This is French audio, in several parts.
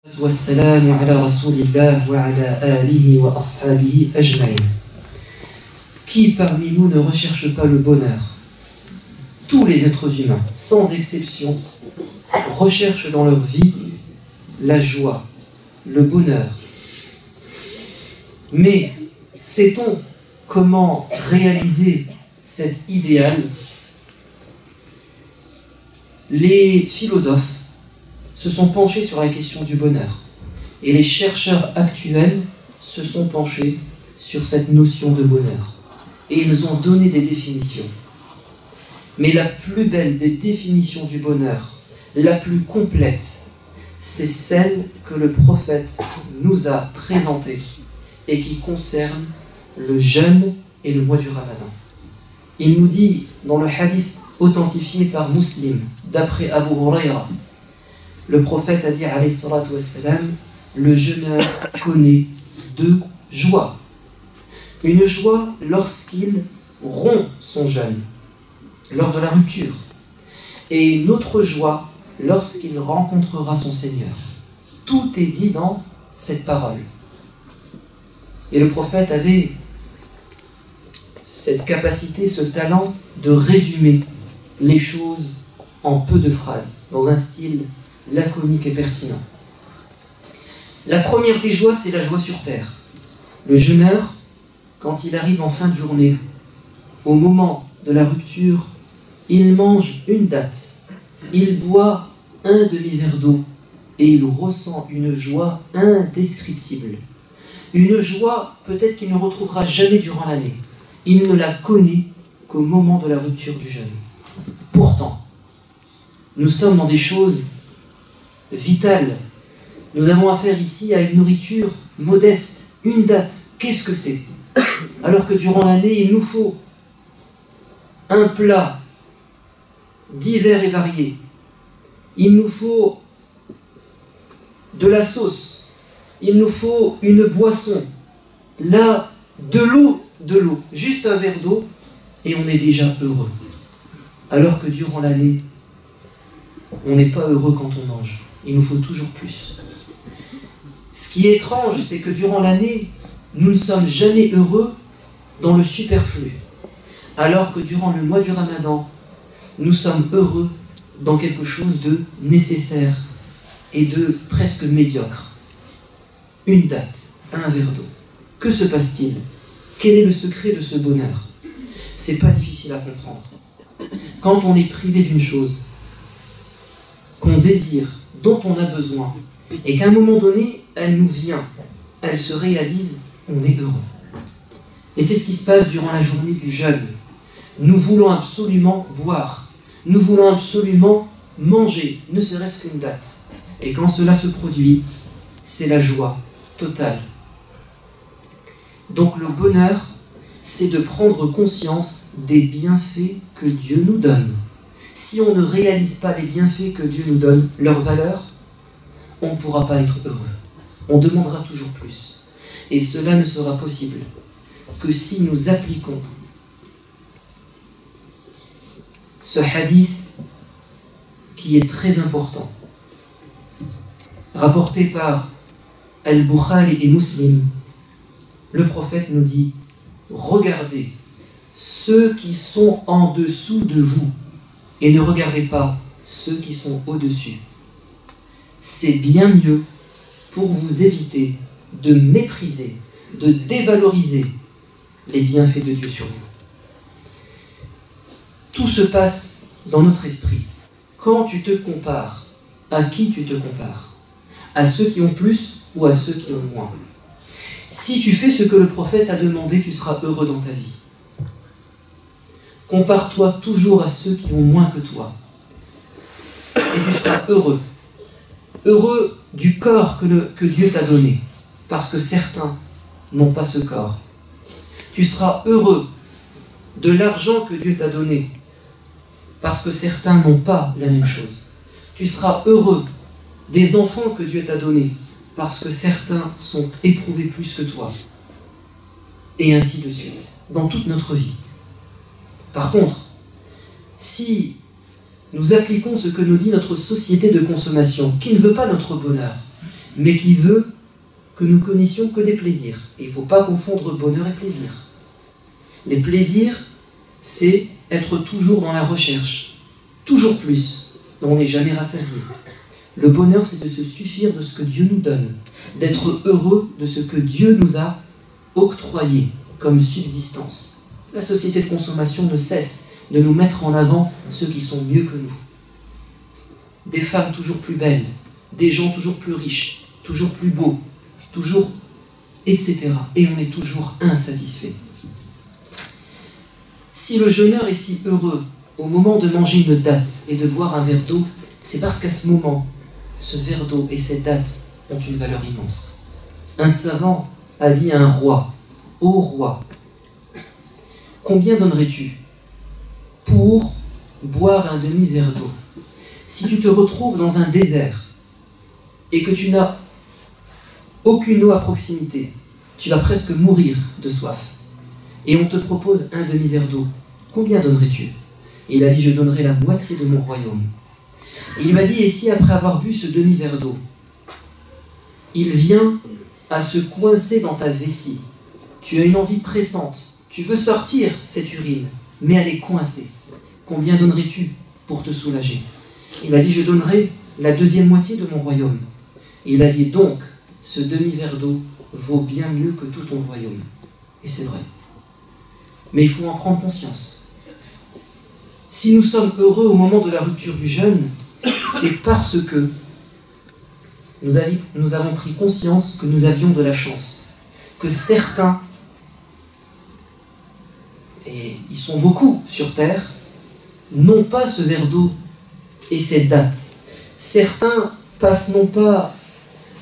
والسلام على رسول الله وعلى آله وأصحابه أجمعين. Qui parmi nous ne recherche pas le bonheur? Tous les êtres humains, sans exception, recherchent dans leur vie la joie, le bonheur. Mais sait-on comment réaliser cet idéal? Les philosophes se sont penchés sur la question du bonheur. Et les chercheurs actuels se sont penchés sur cette notion de bonheur. Et ils ont donné des définitions. Mais la plus belle des définitions du bonheur, la plus complète, c'est celle que le prophète nous a présentée et qui concerne le jeûne et le mois du Ramadan. Il nous dit dans le hadith authentifié par Muslim, d'après Abu Huraira, le prophète a dit, alayhi salatu wassalam, le jeûneur connaît deux joies. Une joie lorsqu'il rompt son jeûne, lors de la rupture, et une autre joie lorsqu'il rencontrera son Seigneur. Tout est dit dans cette parole. Et le prophète avait cette capacité, ce talent de résumer les choses en peu de phrases, dans un style laconique et pertinent. La première des joies, c'est la joie sur terre. Le jeûneur, quand il arrive en fin de journée, au moment de la rupture, il mange une date, il boit un demi-verre d'eau et il ressent une joie indescriptible. Une joie peut-être qu'il ne retrouvera jamais durant l'année. Il ne la connaît qu'au moment de la rupture du jeûne. Pourtant, nous sommes dans des choses vitales. Nous avons affaire ici à une nourriture modeste, une date. Qu'est-ce que c'est? Alors que durant l'année, il nous faut un plat divers et variés. Il nous faut de la sauce. Il nous faut une boisson. Là, de l'eau, juste un verre d'eau, et on est déjà heureux. Alors que durant l'année, on n'est pas heureux quand on mange. Il nous faut toujours plus. Ce qui est étrange, c'est que durant l'année, nous ne sommes jamais heureux dans le superflu. Alors que durant le mois du Ramadan, nous sommes heureux dans quelque chose de nécessaire et de presque médiocre. Une date, un verre d'eau. Que se passe-t-il? Quel est le secret de ce bonheur? C'est pas difficile à comprendre. Quand on est privé d'une chose qu'on désire, dont on a besoin, et qu'à un moment donné, elle nous vient, elle se réalise, on est heureux. Et c'est ce qui se passe durant la journée du jeûne. Nous voulons absolument boire, nous voulons absolument manger, ne serait-ce qu'une date. Et quand cela se produit, c'est la joie totale. Donc le bonheur, c'est de prendre conscience des bienfaits que Dieu nous donne. Si on ne réalise pas les bienfaits que Dieu nous donne, leur valeur, on ne pourra pas être heureux. On demandera toujours plus. Et cela ne sera possible que si nous appliquons ce hadith qui est très important, rapporté par Al-Bukhari et Muslim. Le prophète nous dit, regardez ceux qui sont en dessous de vous et ne regardez pas ceux qui sont au-dessus. C'est bien mieux pour vous éviter de mépriser, de dévaloriser les bienfaits de Dieu sur vous. Tout se passe dans notre esprit. Quand tu te compares, à qui tu te compares? À ceux qui ont plus ou à ceux qui ont moins? Si tu fais ce que le prophète a demandé, tu seras heureux dans ta vie. Compare-toi toujours à ceux qui ont moins que toi. Et tu seras heureux. Heureux du corps que Dieu t'a donné. Parce que certains n'ont pas ce corps. Tu seras heureux de l'argent que Dieu t'a donné. Parce que certains n'ont pas la même chose. Tu seras heureux des enfants que Dieu t'a donnés. Parce que certains sont éprouvés plus que toi. Et ainsi de suite. Dans toute notre vie. Par contre, si nous appliquons ce que nous dit notre société de consommation, qui ne veut pas notre bonheur, mais qui veut que nous connaissions que des plaisirs. Et il ne faut pas confondre bonheur et plaisir. Les plaisirs, c'est être toujours dans la recherche, toujours plus, mais on n'est jamais rassasié. Le bonheur, c'est de se suffire de ce que Dieu nous donne, d'être heureux de ce que Dieu nous a octroyé comme subsistance. La société de consommation ne cesse de nous mettre en avant ceux qui sont mieux que nous. Des femmes toujours plus belles, des gens toujours plus riches, toujours plus beaux, toujours, etc. Et on est toujours insatisfait. Si le jeûneur est si heureux au moment de manger une date et de boire un verre d'eau, c'est parce qu'à ce moment, ce verre d'eau et cette date ont une valeur immense. Un savant a dit à un roi, « Ô roi, combien donnerais-tu pour boire un demi-verre d'eau? Si tu te retrouves dans un désert et que tu n'as aucune eau à proximité, tu vas presque mourir de soif. Et on te propose un demi-verre d'eau. Combien donnerais-tu? » Et il a dit, « Je donnerai la moitié de mon royaume. » Et il m'a dit, et si après avoir bu ce demi-verre d'eau, il vient à se coincer dans ta vessie, tu as une envie pressante, tu veux sortir cette urine, mais elle est coincée. Combien donnerais-tu pour te soulager? Il a dit, je donnerai la deuxième moitié de mon royaume. Et il a dit, donc, ce demi-verre d'eau vaut bien mieux que tout ton royaume. Et c'est vrai. Mais il faut en prendre conscience. Si nous sommes heureux au moment de la rupture du jeûne, c'est parce que nous avons pris conscience que nous avions de la chance, que certains, et ils sont beaucoup sur Terre, n'ont pas ce verre d'eau et cette date. Certains passent non pas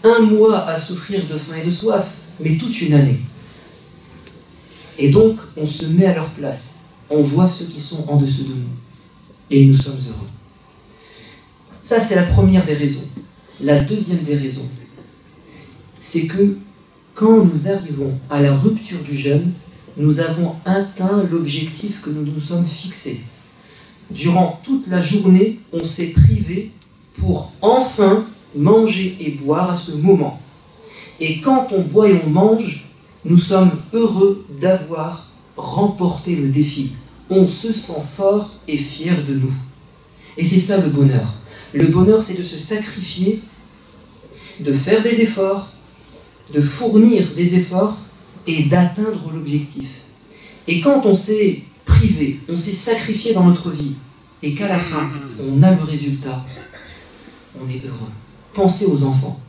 un mois à souffrir de faim et de soif, mais toute une année. Et donc, on se met à leur place. On voit ceux qui sont en dessous de nous. Et nous sommes heureux. Ça, c'est la première des raisons. La deuxième des raisons, c'est que quand nous arrivons à la rupture du jeûne, nous avons atteint l'objectif que nous nous sommes fixés. Durant toute la journée, on s'est privé pour enfin manger et boire à ce moment. Et quand on boit et on mange, nous sommes heureux d'avoir remporté le défi. On se sent fort et fier de nous. Et c'est ça le bonheur. Le bonheur, c'est de se sacrifier, de faire des efforts, de fournir des efforts et d'atteindre l'objectif. Et quand on s'est privé, on s'est sacrifié dans notre vie, et qu'à la fin, on a le résultat, on est heureux. Pensez aux enfants.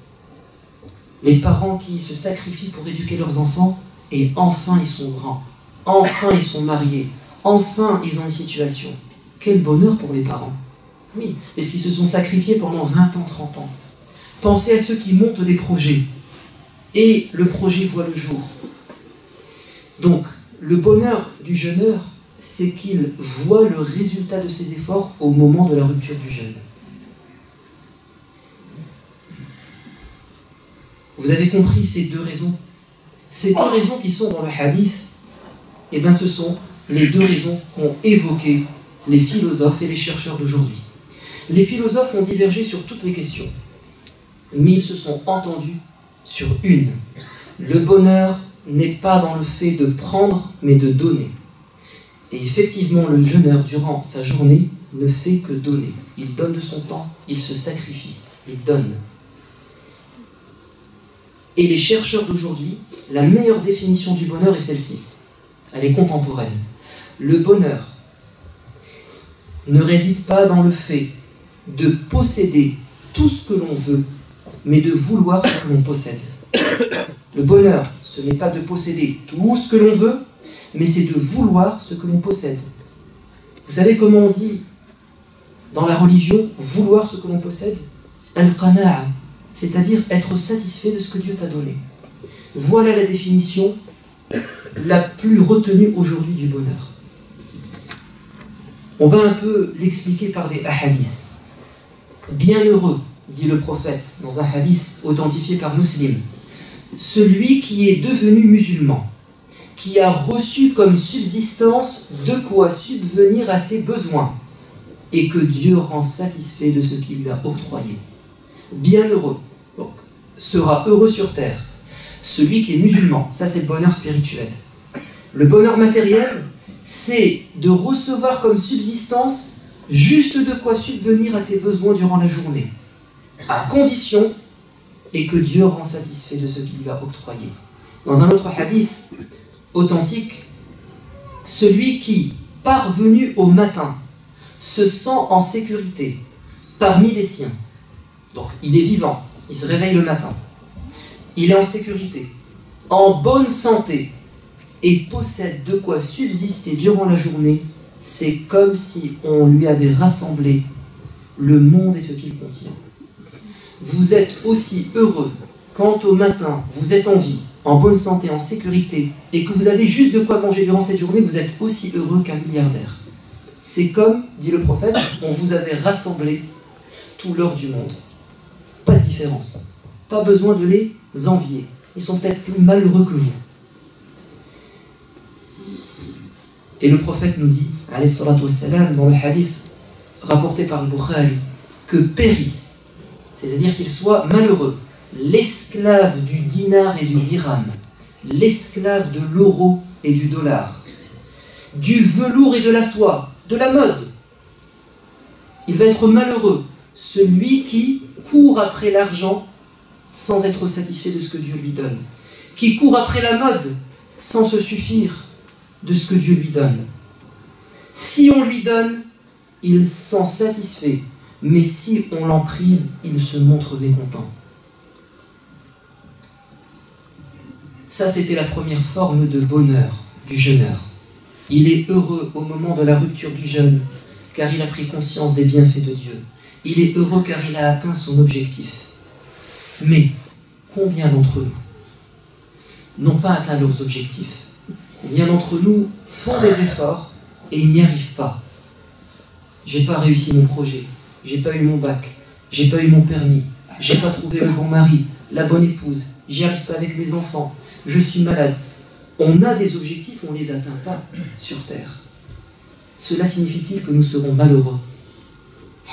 Les parents qui se sacrifient pour éduquer leurs enfants, et enfin ils sont grands, enfin ils sont mariés, enfin ils ont une situation. Quel bonheur pour les parents. Oui, parce qu'ils se sont sacrifiés pendant 20 ans, 30 ans. Pensez à ceux qui montent des projets, et le projet voit le jour. Donc, le bonheur du jeûneur, c'est qu'il voit le résultat de ses efforts au moment de la rupture du jeûne. Vous avez compris ces deux raisons? Ces deux raisons qui sont dans le hadith, eh bien ce sont les deux raisons qu'ont évoquées les philosophes et les chercheurs d'aujourd'hui. Les philosophes ont divergé sur toutes les questions, mais ils se sont entendus sur une. Le bonheur n'est pas dans le fait de prendre, mais de donner. Et effectivement, le jeûneur, durant sa journée, ne fait que donner. Il donne de son temps, il se sacrifie, il donne. Et les chercheurs d'aujourd'hui, la meilleure définition du bonheur est celle-ci. Elle est contemporaine. Le bonheur ne réside pas dans le fait de posséder tout ce que l'on veut, mais de vouloir ce que l'on possède. Le bonheur, ce n'est pas de posséder tout ce que l'on veut, mais c'est de vouloir ce que l'on possède. Vous savez comment on dit dans la religion, vouloir ce que l'on possède? Al-qana'a, c'est-à-dire être satisfait de ce que Dieu t'a donné. Voilà la définition la plus retenue aujourd'hui du bonheur. On va un peu l'expliquer par des hadiths. Bienheureux, dit le prophète dans un hadith authentifié par Muslim, celui qui est devenu musulman, qui a reçu comme subsistance de quoi subvenir à ses besoins, et que Dieu rend satisfait de ce qu'il lui a octroyé. Bienheureux. Donc, sera heureux sur terre. Celui qui est musulman, ça c'est le bonheur spirituel. Le bonheur matériel, c'est de recevoir comme subsistance juste de quoi subvenir à tes besoins durant la journée, à condition et que Dieu rend satisfait de ce qu'il lui a octroyé. Dans un autre hadith authentique, celui qui, parvenu au matin, se sent en sécurité parmi les siens, donc il est vivant, il se réveille le matin, il est en sécurité, en bonne santé, et possède de quoi subsister durant la journée, c'est comme si on lui avait rassemblé le monde et ce qu'il contient. Vous êtes aussi heureux quand au matin vous êtes en vie, en bonne santé, en sécurité, et que vous avez juste de quoi manger durant cette journée, vous êtes aussi heureux qu'un milliardaire. C'est comme, dit le prophète, on vous avait rassemblé tout l'or du monde. Pas de différence. Pas besoin de les envier. Ils sont peut-être plus malheureux que vous. Et le prophète nous dit, alayhi salatu wassalam, dans le hadith rapporté par le Bukhari, que périsse, c'est-à-dire qu'il soit malheureux, l'esclave du dinar et du dirham, l'esclave de l'euro et du dollar, du velours et de la soie, de la mode. Il va être malheureux, celui qui court après l'argent sans être satisfait de ce que Dieu lui donne, qui court après la mode sans se suffire de ce que Dieu lui donne. Si on lui donne, il s'en satisfait, mais si on l'en prive, il se montre mécontent. Ça, c'était la première forme de bonheur du jeûneur. Il est heureux au moment de la rupture du jeûne, car il a pris conscience des bienfaits de Dieu. Il est heureux car il a atteint son objectif. Mais combien d'entre nous n'ont pas atteint leurs objectifs? Combien d'entre nous font des efforts et ils n'y arrivent pas? J'ai pas réussi mon projet, j'ai pas eu mon bac, j'ai pas eu mon permis, j'ai pas trouvé le bon mari, la bonne épouse, j'y arrive pas avec mes enfants, je suis malade. On a des objectifs, on ne les atteint pas sur terre. Cela signifie-t-il que nous serons malheureux?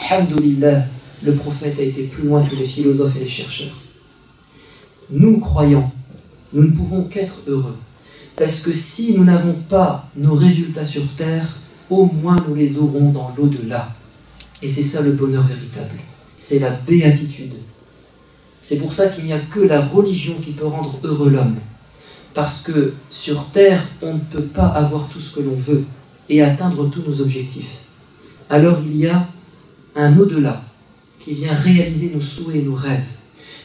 Alhamdulillah, le prophète a été plus loin que les philosophes et les chercheurs. Nous, croyants, nous ne pouvons qu'être heureux. Parce que si nous n'avons pas nos résultats sur terre, au moins nous les aurons dans l'au-delà. Et c'est ça le bonheur véritable. C'est la béatitude. C'est pour ça qu'il n'y a que la religion qui peut rendre heureux l'homme. Parce que sur terre, on ne peut pas avoir tout ce que l'on veut et atteindre tous nos objectifs. Alors il y a un au-delà qui vient réaliser nos souhaits et nos rêves.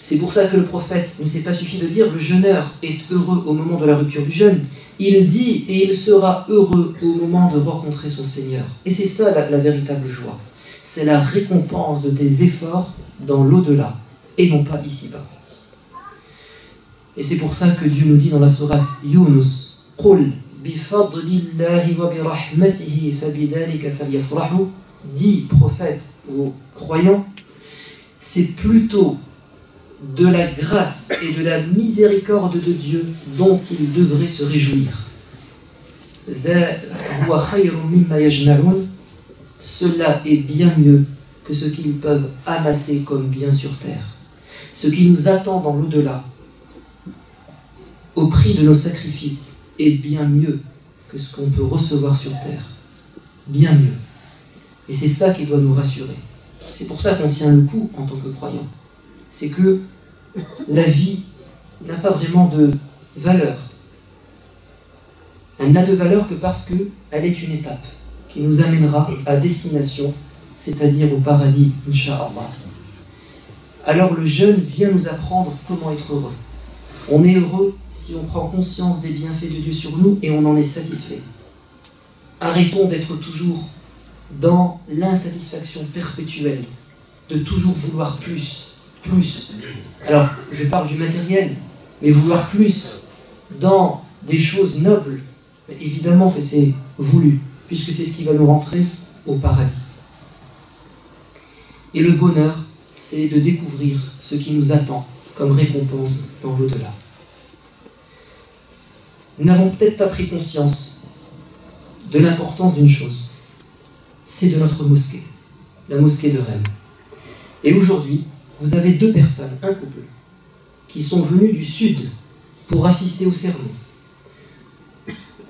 C'est pour ça que le prophète ne s'est pas suffi de dire « le jeûneur est heureux au moment de la rupture du jeûne ». Il dit « et il sera heureux au moment de rencontrer son Seigneur ». Et c'est ça la véritable joie. C'est la récompense de tes efforts dans l'au-delà et non pas ici-bas. Et c'est pour ça que Dieu nous dit dans la sourate Yunus « Qul bifadlillahi wa birahmatihi fabidhalika falyafrahu » dit prophète aux croyants, c'est plutôt de la grâce et de la miséricorde de Dieu dont ils devraient se réjouir. Cela est bien mieux que ce qu'ils peuvent amasser comme bien sur terre. Ce qui nous attend dans l'au-delà, au prix de nos sacrifices, est bien mieux que ce qu'on peut recevoir sur terre. Bien mieux. Et c'est ça qui doit nous rassurer. C'est pour ça qu'on tient le coup en tant que croyant. C'est que la vie n'a pas vraiment de valeur. Elle n'a de valeur que parce qu'elle est une étape qui nous amènera à destination, c'est-à-dire au paradis, Inch'Allah. Alors le jeûne vient nous apprendre comment être heureux. On est heureux si on prend conscience des bienfaits de Dieu sur nous et on en est satisfait. Arrêtons d'être toujours dans l'insatisfaction perpétuelle, de toujours vouloir plus, plus. Alors, je parle du matériel, mais vouloir plus dans des choses nobles, évidemment que c'est voulu, puisque c'est ce qui va nous rentrer au paradis. Et le bonheur, c'est de découvrir ce qui nous attend comme récompense dans l'au-delà. Nous n'avons peut-être pas pris conscience de l'importance d'une chose, c'est de notre mosquée, la mosquée de Rennes. Et aujourd'hui, vous avez deux personnes, un couple, qui sont venus du sud pour assister au sermon.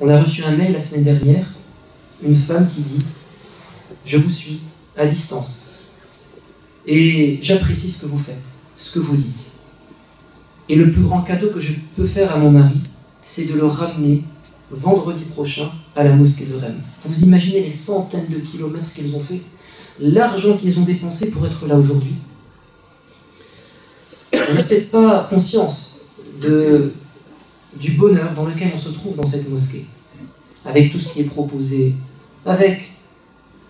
On a reçu un mail la semaine dernière, une femme qui dit « Je vous suis à distance et j'apprécie ce que vous faites, ce que vous dites. Et le plus grand cadeau que je peux faire à mon mari, c'est de le ramener vendredi prochain à la mosquée de Rennes. » Vous imaginez les centaines de kilomètres qu'ils ont fait, l'argent qu'ils ont dépensé pour être là aujourd'hui. On n'a peut-être pas conscience du bonheur dans lequel on se trouve dans cette mosquée, avec tout ce qui est proposé, avec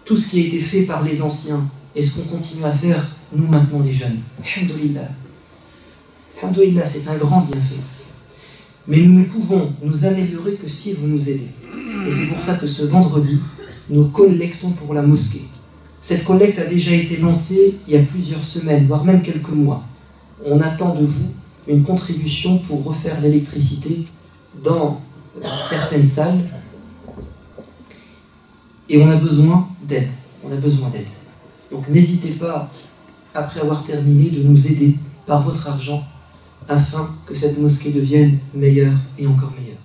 tout ce qui a été fait par les anciens, et ce qu'on continue à faire, nous maintenant les jeunes. Alhamdulillah. Alhamdulillah, c'est un grand bienfait. Mais nous ne pouvons nous améliorer que si vous nous aidez. Et c'est pour ça que ce vendredi, nous collectons pour la mosquée. Cette collecte a déjà été lancée il y a plusieurs semaines, voire même quelques mois. On attend de vous une contribution pour refaire l'électricité dans certaines salles. Et on a besoin d'aide. On a besoin d'aide. Donc n'hésitez pas, après avoir terminé, de nous aider par votre argent afin que cette mosquée devienne meilleure et encore meilleure.